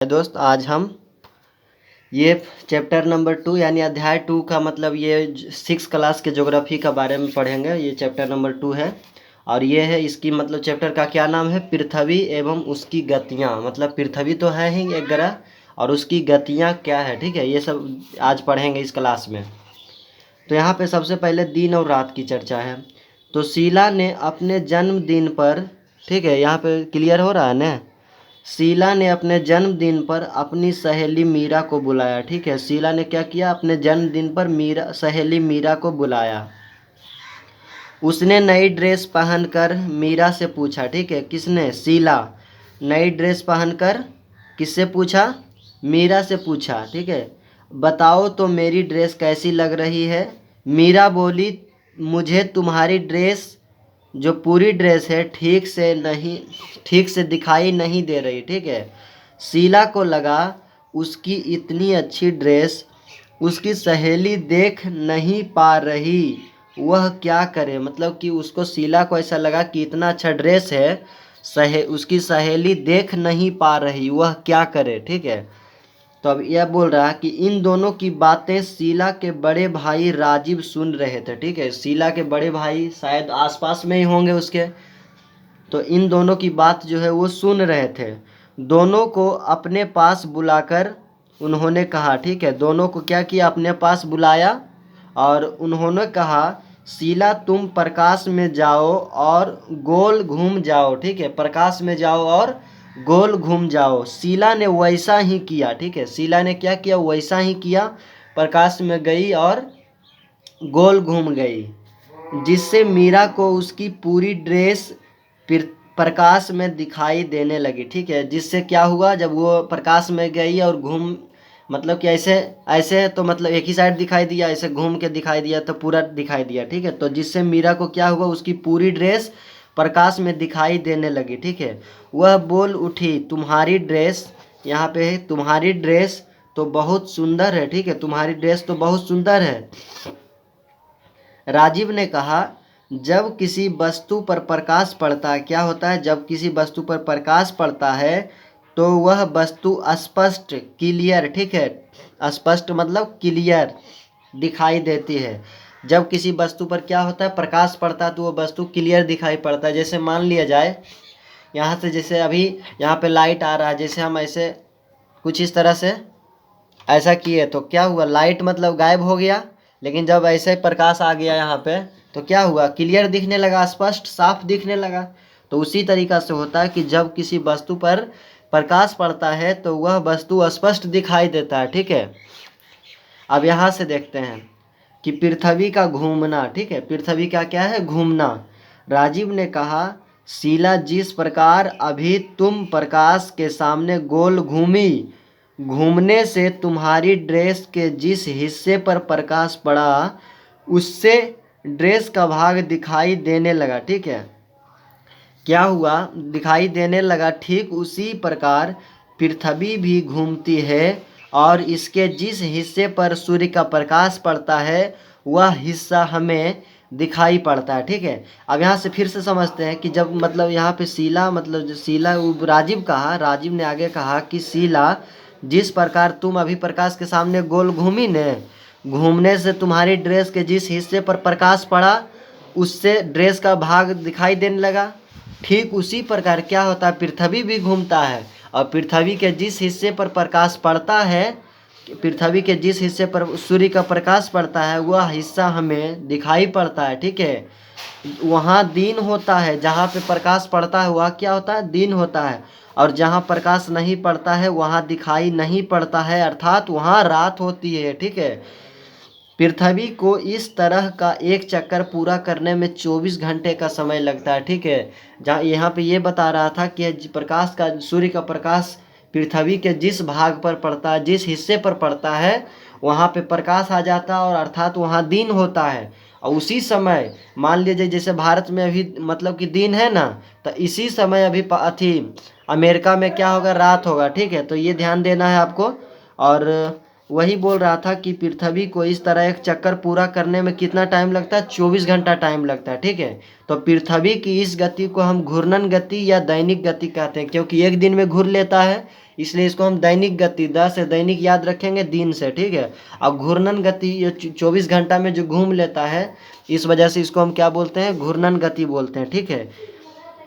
दोस्त आज हम ये चैप्टर नंबर 2 यानी अध्याय 2 का मतलब ये 6 क्लास के ज्योग्राफी का बारे में पढ़ेंगे। ये चैप्टर नंबर 2 है और ये है इसकी मतलब चैप्टर का क्या नाम है, पृथ्वी एवं उसकी गतियाँ। मतलब पृथ्वी तो है ही एक ग्रह और उसकी गतियाँ क्या है, ठीक है, ये सब आज पढ़ेंगे इस क्लास में। तो यहाँ पे सबसे पहले दिन और रात की चर्चा है। तो शीला ने अपने जन्मदिन पर, ठीक है, यहाँ पे क्लियर हो रहा है ना, शीला ने अपने जन्मदिन पर अपनी सहेली मीरा को बुलाया। ठीक है, शीला ने क्या किया, अपने जन्मदिन पर सहेली मीरा को बुलाया। उसने नई ड्रेस पहनकर मीरा से पूछा, ठीक है, किसने, शीला नई ड्रेस पहनकर किससे पूछा, मीरा से पूछा। ठीक है, बताओ तो मेरी ड्रेस कैसी लग रही है। मीरा बोली, मुझे तुम्हारी ड्रेस, जो पूरी ड्रेस है, ठीक से दिखाई नहीं दे रही। ठीक है, शीला को लगा उसकी इतनी अच्छी ड्रेस उसकी सहेली देख नहीं पा रही, वह क्या करे। मतलब कि उसको, शीला को ऐसा लगा कि इतना अच्छा ड्रेस है, उसकी सहेली देख नहीं पा रही, वह क्या करे। ठीक है, तो अब यह बोल रहा है कि इन दोनों की बातें शीला के बड़े भाई राजीव सुन रहे थे। ठीक है, शीला के बड़े भाई शायद आसपास में ही होंगे उसके, तो इन दोनों की बात जो है वो सुन रहे थे। दोनों को अपने पास बुलाकर उन्होंने कहा, ठीक है, दोनों को क्या किया, अपने पास बुलाया और उन्होंने कहा, शीला तुम प्रकाश में जाओ और गोल घूम जाओ। ठीक है, प्रकाश में जाओ और गोल घूम जाओ। शीला ने वैसा ही किया। ठीक है, शीला ने क्या किया, वैसा ही किया, प्रकाश में गई और गोल घूम गई, जिससे मीरा को उसकी पूरी ड्रेस प्रकाश में दिखाई देने लगी। ठीक है, जिससे क्या हुआ, जब वो प्रकाश में गई और घूम, मतलब कि ऐसे ऐसे तो मतलब एक ही साइड दिखाई दिया, ऐसे घूम के दिखाई दिया तो पूरा दिखाई दिया। ठीक है, तो जिससे मीरा को क्या हुआ, उसकी पूरी ड्रेस प्रकाश में दिखाई देने लगी। ठीक है, वह बोल उठी, तुम्हारी ड्रेस, यहाँ पे है, तुम्हारी ड्रेस तो बहुत सुंदर है। ठीक है, तुम्हारी ड्रेस तो बहुत सुंदर है। राजीव ने कहा, जब किसी वस्तु पर प्रकाश पड़ता है, क्या होता है, जब किसी वस्तु पर प्रकाश पड़ता है तो वह वस्तु स्पष्ट, क्लियर, ठीक है, स्पष्ट मतलब क्लियर दिखाई देती है। जब किसी वस्तु पर क्या होता है, प्रकाश पड़ता है तो वो वस्तु क्लियर दिखाई पड़ता है। जैसे मान लिया जाए यहाँ से, जैसे अभी यहाँ पे लाइट आ रहा है, जैसे हम ऐसे कुछ इस तरह से ऐसा किए तो क्या हुआ, लाइट मतलब गायब हो गया, लेकिन जब ऐसे प्रकाश आ गया यहाँ पे तो क्या हुआ, क्लियर दिखने लगा, स्पष्ट साफ दिखने लगा। तो उसी तरीक़ा से होता है कि जब किसी वस्तु पर प्रकाश पड़ता है तो वह वस्तु स्पष्ट दिखाई देता है। ठीक है, अब यहाँ से देखते हैं कि पृथ्वी का घूमना। ठीक है, पृथ्वी का क्या है, घूमना। राजीव ने कहा, शीला जिस प्रकार अभी तुम प्रकाश के सामने गोल घूमी, घूमने से तुम्हारी ड्रेस के जिस हिस्से पर प्रकाश पड़ा उससे ड्रेस का भाग दिखाई देने लगा। ठीक है, क्या हुआ, दिखाई देने लगा। ठीक उसी प्रकार पृथ्वी भी घूमती है और इसके जिस हिस्से पर सूर्य का प्रकाश पड़ता है वह हिस्सा हमें दिखाई पड़ता है। ठीक है, अब यहाँ से फिर से समझते हैं कि जब मतलब यहाँ पे शीला, मतलब जो शीला, राजीव कहा, राजीव ने आगे कहा कि शीला जिस प्रकार तुम अभी प्रकाश के सामने गोल घूमी ने, घूमने से तुम्हारी ड्रेस के जिस हिस्से पर प्रकाश पड़ा उससे ड्रेस का भाग दिखाई देने लगा। ठीक उसी प्रकार क्या होता है, पृथ्वी भी घूमता है और पृथ्वी के जिस हिस्से पर प्रकाश पड़ता है, पृथ्वी के जिस हिस्से पर सूर्य का प्रकाश पड़ता है वह हिस्सा हमें दिखाई पड़ता है। ठीक है, वहाँ दिन होता है, जहाँ पे प्रकाश पड़ता है वह क्या होता है, दिन होता है, और जहाँ प्रकाश नहीं पड़ता है वहाँ दिखाई नहीं पड़ता है, अर्थात वहाँ रात होती है। ठीक है, पृथ्वी को इस तरह का एक चक्कर पूरा करने में 24 घंटे का समय लगता है। ठीक है, जहाँ यहाँ पे ये बता रहा था कि प्रकाश का, सूर्य का प्रकाश पृथ्वी के जिस भाग पर पड़ता है, जिस हिस्से पर पड़ता है वहाँ पे प्रकाश आ जाता है और अर्थात वहाँ दिन होता है। और उसी समय मान लीजिए जैसे भारत में अभी मतलब कि दिन है ना, तो इसी समय अभी अमेरिका में क्या होगा, रात होगा। ठीक है, तो ये ध्यान देना है आपको। और वही बोल रहा था कि पृथ्वी को इस तरह एक चक्कर पूरा करने में कितना टाइम लगता है, 24 घंटा टाइम लगता है, ठीक है। तो पृथ्वी की इस गति को हम घूर्णन गति या दैनिक गति कहते हैं, क्योंकि एक दिन में घूर लेता है, इसलिए इसको हम दैनिक गति, द से दैनिक याद रखेंगे, दिन से, ठीक है। अब घूर्णन गति ये 24 घंटा में जो घूम लेता है, इस वजह से इसको हम क्या बोलते हैं, घूर्णन गति बोलते हैं, ठीक है।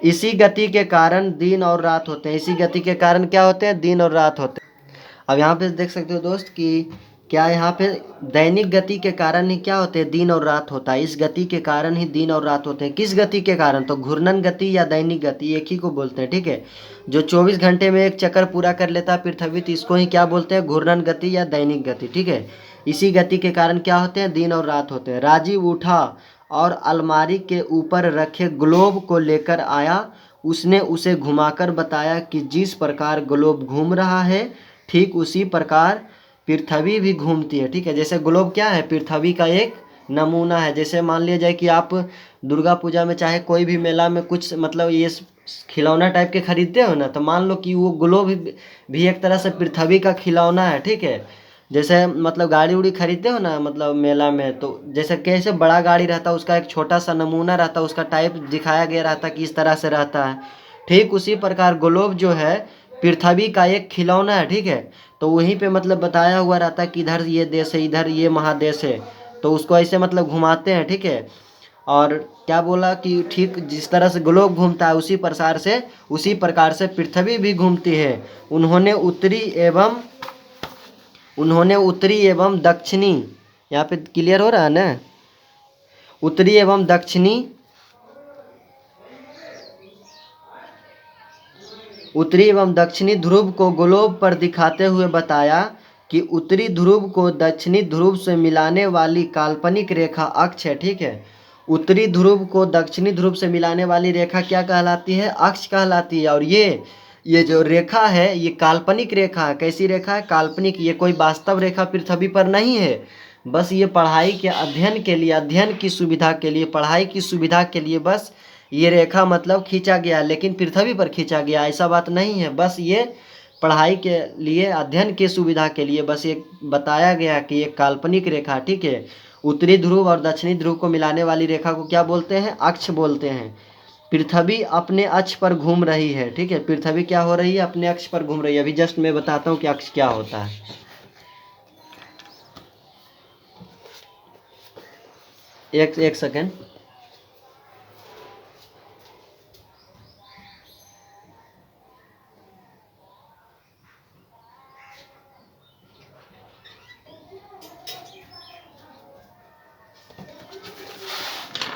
इसी गति के कारण दिन और रात होते हैं, इसी गति के कारण क्या होते हैं, दिन और रात होते हैं। अब यहाँ पे देख सकते हो दोस्त कि क्या यहाँ पे दैनिक गति के कारण ही क्या होते हैं, दिन और रात होता है। इस गति के कारण ही दिन और रात होते हैं। किस गति के कारण, तो घूर्णन गति या दैनिक गति एक ही को बोलते हैं, ठीक है। जो 24 घंटे में एक चक्कर पूरा कर लेता है पृथ्वी, तो इसको ही क्या बोलते हैं, घूर्णन गति या दैनिक गति, ठीक है। इसी गति के कारण क्या होते हैं, दिन और रात होते हैं। राजीव उठा और अलमारी के ऊपर रखे ग्लोब को लेकर आया। उसने उसे घुमाकर बताया कि जिस प्रकार ग्लोब घूम रहा है, ठीक उसी प्रकार पृथ्वी भी घूमती है, ठीक है। जैसे ग्लोब क्या है, पृथ्वी का एक नमूना है। जैसे मान लिया जाए कि आप दुर्गा पूजा में चाहे कोई भी मेला में कुछ मतलब ये खिलौना टाइप के खरीदते हो ना, तो मान लो कि वो ग्लोब भी एक तरह से पृथ्वी का खिलौना है, ठीक है। जैसे मतलब गाड़ी उड़ी खरीदते हो ना मतलब मेला में, तो जैसे कैसे बड़ा गाड़ी रहता है, उसका एक छोटा सा नमूना रहता है, उसका टाइप दिखाया गया रहता है कि इस तरह से रहता है। ठीक उसी प्रकार ग्लोब जो है पृथ्वी का एक खिलौना है, ठीक है। तो वहीं पे मतलब बताया हुआ रहता है कि इधर ये देश है, इधर ये महादेश है, तो उसको ऐसे मतलब घुमाते हैं, ठीक है। और क्या बोला कि ठीक जिस तरह से ग्लोब घूमता है उसी प्रकार से पृथ्वी भी घूमती है। उन्होंने उत्तरी एवं दक्षिणी, यहाँ पे क्लियर हो रहा है ना, उत्तरी एवं दक्षिणी ध्रुव को ग्लोब पर दिखाते हुए बताया कि उत्तरी ध्रुव को दक्षिणी ध्रुव से मिलाने वाली काल्पनिक रेखा अक्ष है, ठीक है। उत्तरी ध्रुव को दक्षिणी ध्रुव से मिलाने वाली रेखा क्या कहलाती है, अक्ष कहलाती है। और ये जो रेखा है ये काल्पनिक रेखा है। कैसी रेखा है, काल्पनिक। ये कोई वास्तव रेखा पृथ्वी पर नहीं है, बस ये पढ़ाई के अध्ययन के लिए, अध्ययन की सुविधा के लिए, पढ़ाई की सुविधा के लिए बस ये रेखा मतलब खींचा गया, लेकिन पृथ्वी पर खींचा गया ऐसा बात नहीं है। बस ये पढ़ाई के लिए, अध्ययन की सुविधा के लिए बस ये बताया गया कि ये काल्पनिक रेखा, ठीक है। उत्तरी ध्रुव और दक्षिणी ध्रुव को मिलाने वाली रेखा को क्या बोलते हैं, अक्ष बोलते हैं। पृथ्वी अपने अक्ष पर घूम रही है, ठीक है। पृथ्वी क्या हो रही है, अपने अक्ष पर घूम रही है। अभी जस्ट मैं बताता हूँ कि अक्ष क्या होता है। एक सेकेंड।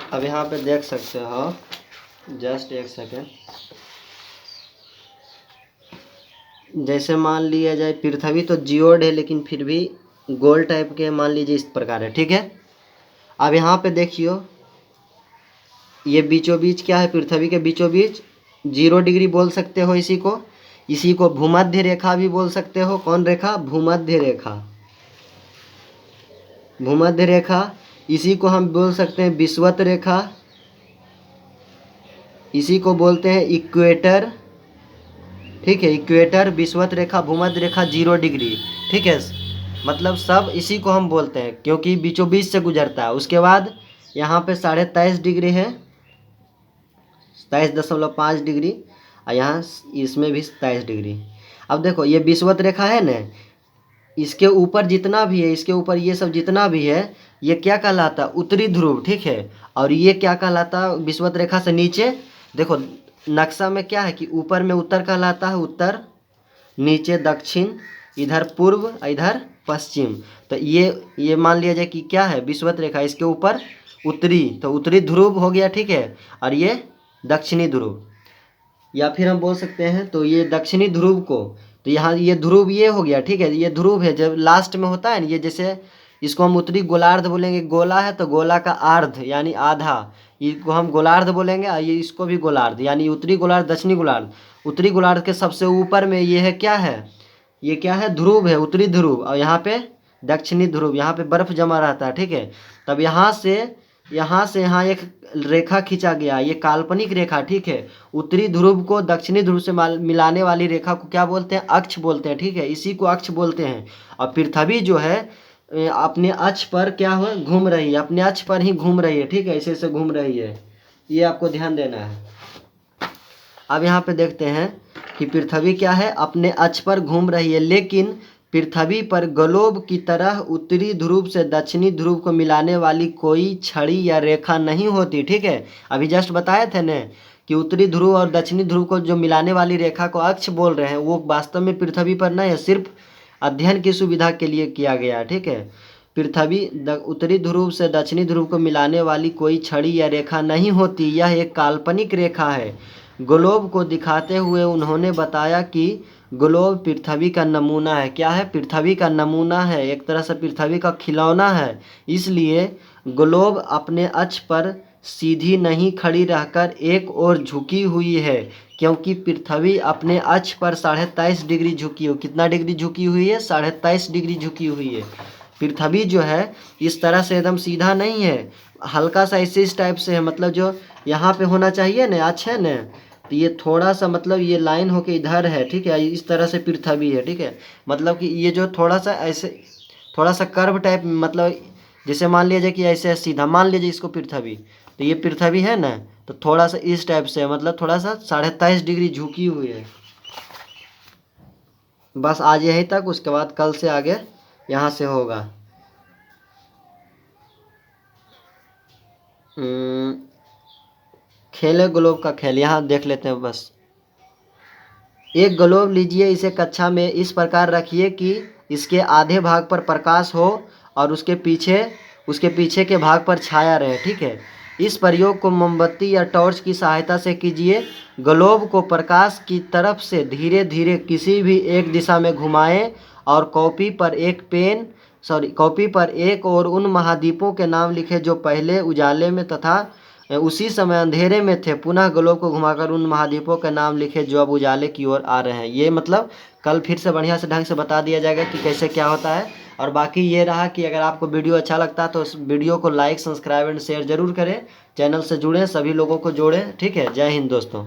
अब यहाँ पे देख सकते हो, जस्ट एक सेकेंड। जैसे मान लिया जाए पृथ्वी तो जियोड है, लेकिन फिर भी गोल टाइप के मान लीजिए इस प्रकार है, ठीक है। अब यहाँ पे देखियो, ये बीचों बीच क्या है, पृथ्वी के बीचों बीच 0 डिग्री बोल सकते हो इसी को भूमध्य रेखा भी बोल सकते हो। कौन रेखा, भूमध्य रेखा। भूमध्य रेखा, इसी को हम बोल सकते हैं विषुवत रेखा, इसी को बोलते हैं इक्वेटर, ठीक है। इक्वेटर, विषुवत रेखा, भूमध्य रेखा, 0 डिग्री, ठीक है। मतलब सब इसी को हम बोलते हैं क्योंकि बीचों बीच से गुजरता है। उसके बाद यहाँ पे 23.5 डिग्री है, 23.5 डिग्री, और यहाँ इसमें भी 27 डिग्री। अब देखो ये विषुवत रेखा है ना, इसके ऊपर जितना भी है, इसके ऊपर ये सब जितना भी है, ये क्या कहलाता है, उत्तरी ध्रुव, ठीक है। और ये क्या कहलाता है, विषुवत रेखा से नीचे देखो नक्शा में क्या है कि ऊपर में उत्तर कहलाता है, उत्तर, नीचे दक्षिण, इधर पूर्व, इधर पश्चिम। तो ये मान लिया जाए कि क्या है, विषुवत रेखा, इसके ऊपर उत्तरी, तो उत्तरी ध्रुव हो गया, ठीक है। और ये दक्षिणी ध्रुव, या फिर हम बोल सकते हैं तो ये दक्षिणी ध्रुव को, तो यहाँ ये ध्रुव ये हो गया, ठीक है। ये ध्रुव है, जब लास्ट में होता है ना, ये जैसे इसको हम उत्तरी गोलार्ध बोलेंगे, गोला है तो गोला का अर्ध यानी आधा, इसको हम गोलार्ध बोलेंगे। और ये इसको भी गोलार्ध, यानी उत्तरी गोलार्ध, दक्षिणी गोलार्ध। उत्तरी गोलार्ध के सबसे ऊपर में ये है, क्या है, ये क्या है, ध्रुव है, उत्तरी ध्रुव। और यहाँ पे दक्षिणी ध्रुव, यहाँ पे बर्फ जमा रहता है, ठीक है। तब यहाँ से यहाँ से यहाँ एक रेखा खींचा गया, ये काल्पनिक रेखा, ठीक है। उत्तरी ध्रुव को दक्षिणी ध्रुव से मिलाने वाली रेखा को क्या बोलते हैं? अक्ष बोलते हैं, ठीक है। इसी को अक्ष बोलते हैं। और पृथ्वी जो है अपने अक्ष पर क्या हो घूम रही है, अपने अक्ष पर ही घूम रही है, ठीक है। ऐसे ऐसे घूम रही है, ये आपको ध्यान देना है। अब यहाँ पे देखते हैं कि पृथ्वी क्या है, अपने अक्ष पर घूम रही है, लेकिन पृथ्वी पर ग्लोब की तरह उत्तरी ध्रुव से दक्षिणी ध्रुव को मिलाने वाली कोई छड़ी या रेखा नहीं होती, ठीक है। अभी जस्ट बताए थे न कि उत्तरी ध्रुव और दक्षिणी ध्रुव को जो मिलाने वाली रेखा को अक्ष बोल रहे हैं, वो वास्तव में पृथ्वी पर नहीं है, सिर्फ अध्ययन की सुविधा के लिए किया गया, ठीक है। पृथ्वी उत्तरी ध्रुव से दक्षिणी ध्रुव को मिलाने वाली कोई छड़ी या रेखा नहीं होती, यह एक काल्पनिक रेखा है। ग्लोब को दिखाते हुए उन्होंने बताया कि ग्लोब पृथ्वी का नमूना है। क्या है? पृथ्वी का नमूना है, एक तरह से पृथ्वी का खिलौना है। इसलिए ग्लोब अपने अक्ष पर सीधी नहीं खड़ी रहकर एक ओर झुकी हुई है, क्योंकि पृथ्वी अपने अक्ष पर 23.5 डिग्री झुकी हो। कितना डिग्री झुकी हुई है? 23.5 डिग्री झुकी हुई है। पृथ्वी जो है इस तरह से एकदम सीधा नहीं है, हल्का सा ऐसे इस टाइप से है, मतलब जो यहाँ पे होना चाहिए ना अक्ष है ना, तो ये थोड़ा सा मतलब ये लाइन होके इधर है, ठीक है। इस तरह से पृथ्वी है, ठीक है। मतलब कि ये जो थोड़ा सा ऐसे थोड़ा सा कर्व टाइप, मतलब जैसे मान लीजिए कि ऐसे सीधा मान लीजिए इसको पृथ्वी, तो ये पृथ्वी है ना, तो थोड़ा सा इस टाइप से मतलब थोड़ा सा 23.5 डिग्री झुकी हुई है। बस आज यही तक, उसके बाद कल से आगे यहाँ से होगा। खेले ग्लोब का खेल, यहाँ देख लेते हैं। बस एक ग्लोब लीजिए, इसे कक्षा में इस प्रकार रखिए कि इसके आधे भाग पर प्रकाश हो और उसके पीछे के भाग पर छाया रहे, ठीक है। इस प्रयोग को मोमबत्ती या टॉर्च की सहायता से कीजिए। ग्लोब को प्रकाश की तरफ से धीरे धीरे किसी भी एक दिशा में घुमाएं और कॉपी पर एक और उन महाद्वीपों के नाम लिखें जो पहले उजाले में तथा उसी समय अंधेरे में थे। पुनः ग्लोब को घुमाकर उन महाद्वीपों के नाम लिखे जो अब उजाले की ओर आ रहे हैं। ये मतलब कल फिर से बढ़िया से ढंग से बता दिया जाएगा कि कैसे क्या होता है। और बाकी ये रहा कि अगर आपको वीडियो अच्छा लगता है तो इस वीडियो को लाइक, सब्सक्राइब एंड शेयर जरूर करें। चैनल से जुड़ें, सभी लोगों को जोड़ें, ठीक है। जय हिंद दोस्तों।